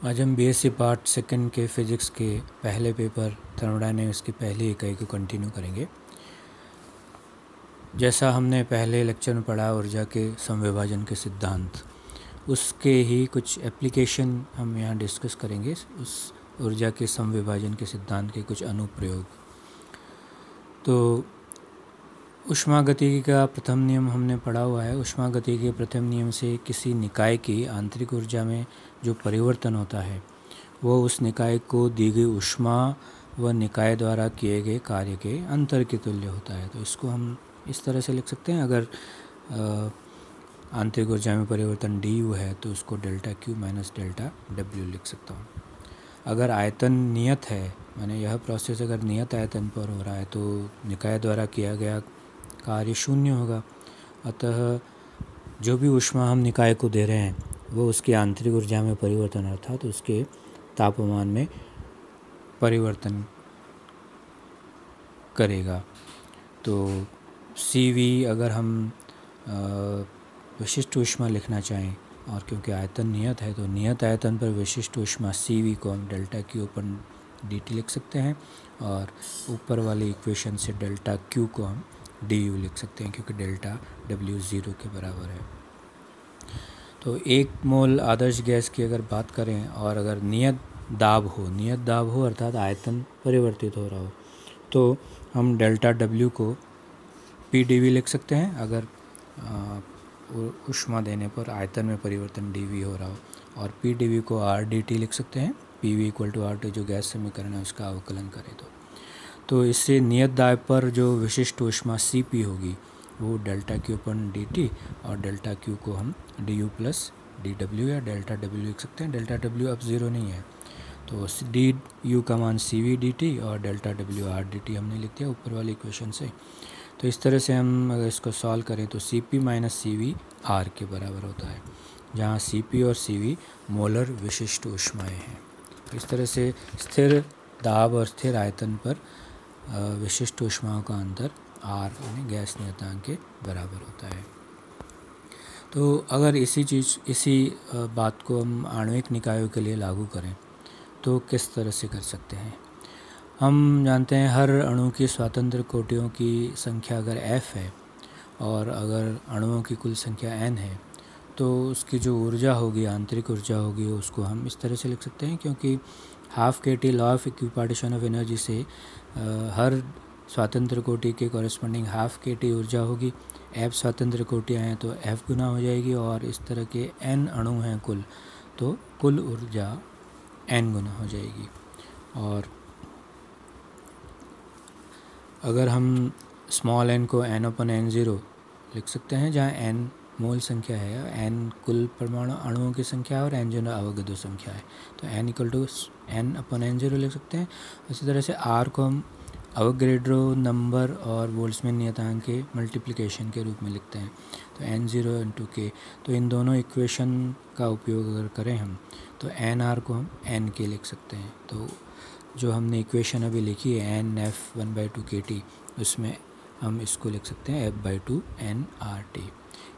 आज हम BSc part second के फिज़िक्स के पहले पेपर थर्मोडायनेमिक्स की पहली इकाई को कंटिन्यू करेंगे। जैसा हमने पहले लेक्चर में पढ़ा ऊर्जा के समविभाजन के सिद्धांत, उसके ही कुछ एप्लीकेशन हम यहाँ डिस्कस करेंगे। उस ऊर्जा के समविभाजन के सिद्धांत के कुछ अनुप्रयोग। तो ऊष्मागतिकी का प्रथम नियम हमने पढ़ा हुआ है। ऊष्मागतिकी के प्रथम नियम से किसी निकाय की आंतरिक ऊर्जा में जो परिवर्तन होता है वो उस निकाय को दी गई ऊष्मा व निकाय द्वारा किए गए कार्य के अंतर के तुल्य होता है। तो इसको हम इस तरह से लिख सकते हैं। अगर आंतरिक ऊर्जा में परिवर्तन du है तो उसको delta Q minus delta W लिख सकता हूँ। अगर आयतन नियत है, माने यह प्रोसेस अगर नियत आयतन पर हो रहा है तो निकाय द्वारा किया गया कार्य शून्य होगा। अतः जो भी ऊष्मा हम निकाय को दे रहे हैं वो उसकी आंतरिक ऊर्जा में परिवर्तन अर्थात तो उसके तापमान में परिवर्तन करेगा। तो CV अगर हम विशिष्ट ऊष्मा लिखना चाहें, और क्योंकि आयतन नियत है तो नियत आयतन पर विशिष्ट ऊष्मा CV को हम डेल्टा Q अपन dt लिख सकते हैं, और ऊपर वाली इक्वेशन से डेल्टा Q को हम du लिख सकते हैं क्योंकि डेल्टा W 0 के बराबर है। तो 1 मोल आदर्श गैस की अगर बात करें और अगर नियत दाब हो अर्थात आयतन परिवर्तित हो रहा हो, तो हम डेल्टा W को PdV लिख सकते हैं। अगर ऊष्मा देने पर आयतन में परिवर्तन dV हो रहा हो, और PdV को RdT लिख सकते हैं। PV = RT जो गैस समीकरण है उसका अवकलन करें तो इससे नियत दाब पर जो विशिष्ट ऊष्मा Cp होगी वो डेल्टा Q/dt, और डेल्टा Q को हम du प्लस dW या डेल्टा W लिख सकते हैं। डेल्टा W अब 0 नहीं है तो du का मान CV dt और डेल्टा W RdT हमने लिख दिया ऊपर वाली इक्वेशन से। तो इस तरह से हम अगर इसको सॉल्व करें तो Cp माइनस CV R के बराबर होता है, जहाँ Cp और CV मोलर विशिष्ट ऊष्माएँ हैं। इस तरह से स्थिर दाब और स्थिर आयतन पर विशिष्ट ऊष्माओं का अंतर R यानी गैस नियतांक के बराबर होता है। तो अगर इसी बात को हम आणविक निकायों के लिए लागू करें तो किस तरह से कर सकते हैं। हम जानते हैं हर अणु की स्वतंत्र कोटियों की संख्या अगर F है और अगर अणुओं की कुल संख्या N है तो उसकी जो ऊर्जा होगी, आंतरिक ऊर्जा होगी, उसको हम इस तरह से लिख सकते हैं, क्योंकि half kT law of equipartition of energy से हर स्वतंत्र कोटि के कॉरेस्पॉन्डिंग हाफ kT ऊर्जा होगी। F स्वतंत्र कोटियाँ हैं तो F गुना हो जाएगी, और इस तरह के N अणु हैं कुल, तो कुल ऊर्जा N गुना हो जाएगी। और अगर हम स्मॉल n को n/n0 लिख सकते हैं, जहाँ n मोल संख्या है, n कुल परमाणु अणुओं की संख्या है और n जो अवगतो संख्या है, तो n = n/n0 लिख सकते हैं। इसी तरह से R को हम अवोगाड्रो नंबर और बोल्ट्जमैन नियतांक के मल्टीप्लिकेशन के रूप में लिखते हैं, तो n0 × k। तो इन दोनों इक्वेशन का उपयोग अगर करें हम तो nr को हम n के लिख सकते हैं। तो जो हमने इक्वेशन अभी लिखी है NF 1/2 kT, उसमें हम इसको लिख सकते हैं F/2 nRT।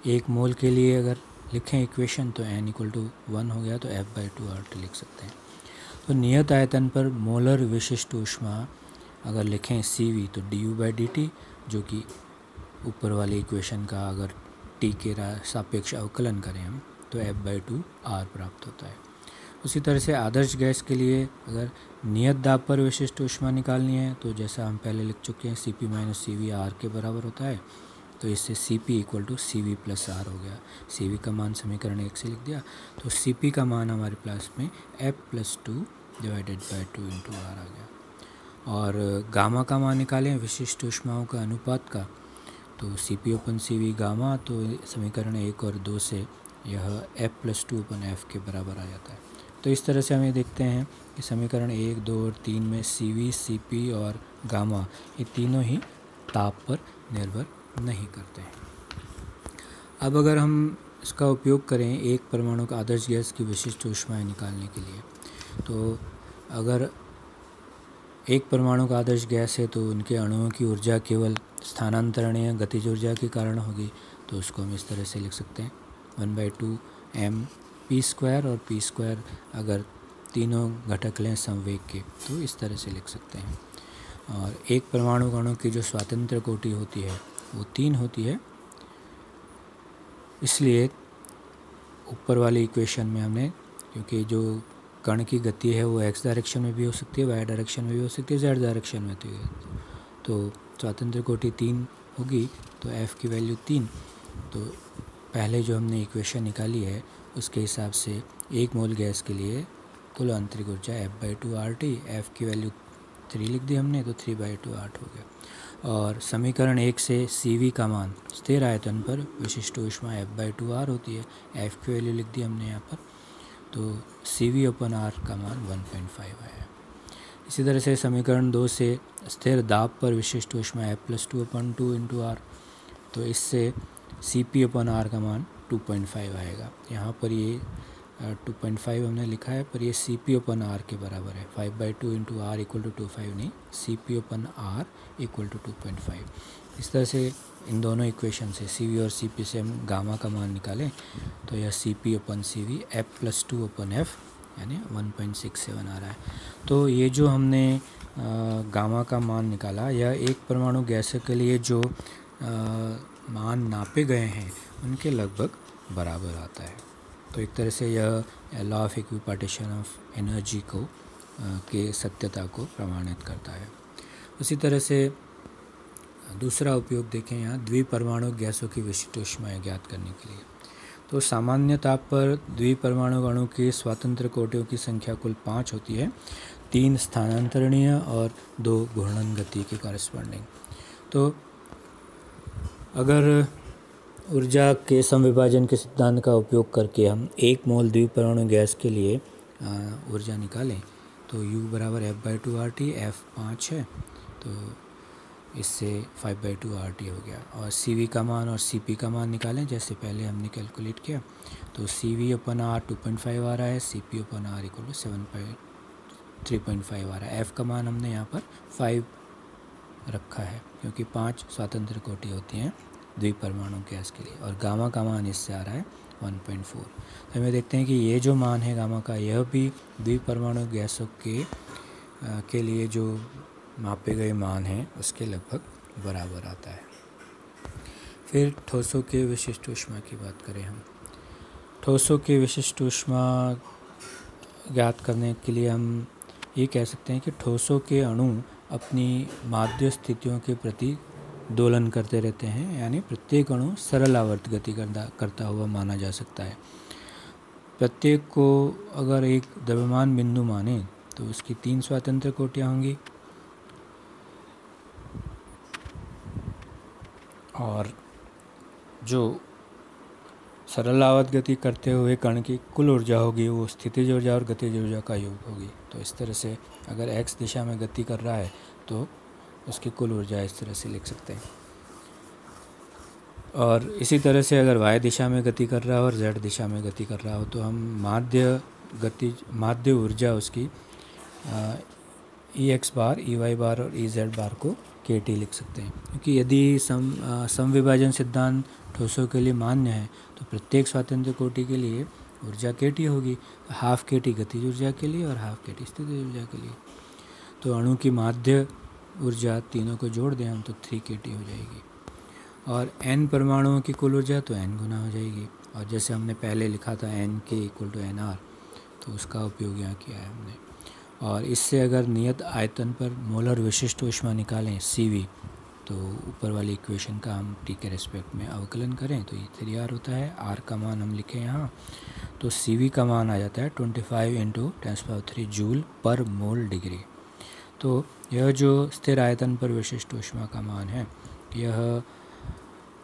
1 मोल के लिए अगर लिखें इक्वेशन तो n = 1 हो गया, तो F/2 RT लिख सकते हैं। तो नियत आयतन पर मोलर विशिष्ट ऊष्मा अगर लिखें CV तो du/dt, जो कि ऊपर वाली इक्वेशन का अगर T के सापेक्ष अवकलन करें हम तो F/2 R प्राप्त होता है। उसी तरह से आदर्श गैस के लिए अगर नियत दाब पर विशिष्ट ऊष्मा निकालनी है तो जैसा हम पहले लिख चुके हैं Cp माइनस CV R के बराबर होता है, तो इससे Cp = CV + R हो गया। CV का मान समीकरण 1 से लिख दिया, तो Cp का मान हमारे पास में F+2/2 × R आ गया। और गामा का मान निकालें विशिष्ट ऊष्माओं का अनुपात का, तो Cp/CV गामा, तो समीकरण 1 और 2 से यह F+2/F के बराबर आ जाता है। तो इस तरह से हम ये देखते हैं कि समीकरण 1, 2 और 3 में CV, Cp और गामा ये तीनों ही ताप पर निर्भर नहीं करते हैं। अब अगर हम इसका उपयोग करें एक परमाणु का आदर्श गैस की विशिष्ट ऊष्माएं निकालने के लिए, तो अगर एक परमाणु का आदर्श गैस है तो उनके अणुओं की ऊर्जा केवल स्थानांतरणीय गतिज ऊर्जा के कारण होगी, तो उसको हम इस तरह से लिख सकते हैं 1/2 m p² और p² अगर तीनों घटक लें संवेग के, तो इस तरह से लिख सकते हैं। और एक परमाणु अणु की जो स्वातंत्र कोटि होती है वो 3 होती है, इसलिए ऊपर वाली इक्वेशन में हमने, क्योंकि जो कण की गति है वो x डायरेक्शन में भी हो सकती है, y डायरेक्शन में भी हो सकती है, z डायरेक्शन में भी है, तो स्वातंत्र कोटि 3 होगी, तो f की वैल्यू 3। तो पहले जो हमने इक्वेशन निकाली है उसके हिसाब से 1 मोल गैस के लिए कुल आंतरिक ऊर्जा F/2 RT, f की वैल्यू 3 लिख दी हमने, तो 3/2 8 हो गया। और समीकरण 1 से CV का मान स्थिर आयतन पर विशिष्ट ऊष्मा F/2 R होती है, f की वैल्यू लिख दी हमने यहाँ पर, तो CV/R का मान 1.5 आया। इसी तरह से समीकरण 2 से स्थिर दाब पर विशिष्ट ऊष्मा F+2/2 × R, तो इससे CP/R का मान 2.5 आएगा। यहाँ पर ये 2.5 हमने लिखा है, पर ये CP/R के बराबर है। 5/2 × R = 2.5 नहीं, CP/R = 2.5। इस तरह से इन दोनों इक्वेशन से CV और CP से हम गामा का मान निकालें, तो यह CP/CV F+2/F यानी 1.67 आ रहा है। तो ये जो हमने गामा का मान निकाला, यह एक परमाणु गैसों के लिए जो मान नापे गए हैं उनके लगभग बराबर आता है। तो एक तरह से यह law of equipartition of energy को के सत्यता को प्रमाणित करता है। उसी तरह से दूसरा उपयोग देखें यहाँ, द्विपरमाणु गैसों की विशिष्ट ऊष्माएं ज्ञात करने के लिए। तो सामान्य ताप पर द्विपरमाणु अणु की स्वतंत्र कोटियों की संख्या कुल 5 होती है, 3 स्थानांतरणीय और 2 घूर्णन गति के कॉरस्पॉन्डिंग। तो अगर ऊर्जा के समविभाजन के सिद्धांत का उपयोग करके हम 1 मोल द्विपरमाणु गैस के लिए ऊर्जा निकालें, तो U = F/2 RT, F 5 है, तो इससे 5/2 RT हो गया। और CV का मान और CP का मान निकालें जैसे पहले हमने कैलकुलेट किया, तो CV/R 2.5 आ रहा है, CP/R = 3.5 आ रहा है। F का मान हमने यहाँ पर 5 रखा है क्योंकि 5 स्वतंत्र कोटि होती हैं द्विपरमाणु गैस के लिए, और गामा का मान इससे आ रहा है 1.4। तो हमें देखते हैं कि ये जो मान है गामा का, यह भी द्विपरमाणु गैसों के लिए जो मापे गए मान हैं उसके लगभग बराबर आता है। फिर ठोसों के विशिष्ट ऊष्मा की बात करें हम। ठोसों की विशिष्ट ऊष्मा ज्ञात करने के लिए हम ये कह सकते हैं कि ठोसों के अणु अपनी माध्य स्थितियों के प्रति दोलन करते रहते हैं, यानी प्रत्येक अणु सरल आवर्त गति करता हुआ माना जा सकता है। प्रत्येक को अगर एक द्रव्यमान बिंदु माने तो उसकी 3 स्वतंत्र कोटियाँ होंगी, और जो सरल आवर्त गति करते हुए कण की कुल ऊर्जा होगी वो स्थितिज ऊर्जा और गतिज ऊर्जा का योग होगी। तो इस तरह से अगर x दिशा में गति कर रहा है तो उसकी कुल ऊर्जा इस तरह से लिख सकते हैं, और इसी तरह से अगर y दिशा में गति कर रहा हो और z दिशा में गति कर रहा हो तो हम माध्य ऊर्जा उसकी Ex बार, Ey बार और Ez बार को kT लिख सकते हैं, क्योंकि यदि समविभाजन सिद्धांत ठोसों के लिए मान्य है तो प्रत्येक स्वतंत्र कोटि के लिए ऊर्जा kT होगी, हाफ kT गतिज ऊर्जा के लिए और हाफ kT स्थितिज ऊर्जा के लिए। तो अणु की माध्य ऊर्जा तीनों को जोड़ दें हम तो 3 kT हो जाएगी, और n परमाणुओं की कुल ऊर्जा तो n गुना हो जाएगी। और जैसे हमने पहले लिखा था Nk = nR, तो उसका उपयोग यहाँ किया है हमने। और इससे अगर नियत आयतन पर मोलर विशिष्ट ऊष्मा निकालें CV, तो ऊपर वाली इक्वेशन का हम T के रेस्पेक्ट में अवकलन करें तो ये 3R होता है। R का मान हम लिखें यहाँ, तो CV का मान आ जाता है 25 × 10³ जूल पर मोल डिग्री। तो यह जो स्थिर आयतन पर विशिष्ट ऊष्मा का मान है, यह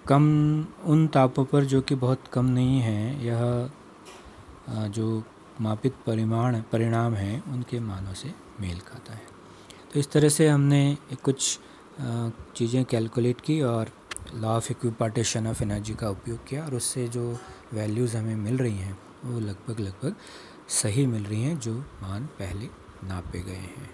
कम उन तापों पर जो कि बहुत कम नहीं है, यह जो मापित परिणाम हैं उनके मानों से मेल खाता है। तो इस तरह से हमने कुछ चीज़ें कैलकुलेट की और law of equipartition of energy का उपयोग किया, और उससे जो वैल्यूज़ हमें मिल रही हैं वो लगभग सही मिल रही हैं जो मान पहले नापे गए हैं।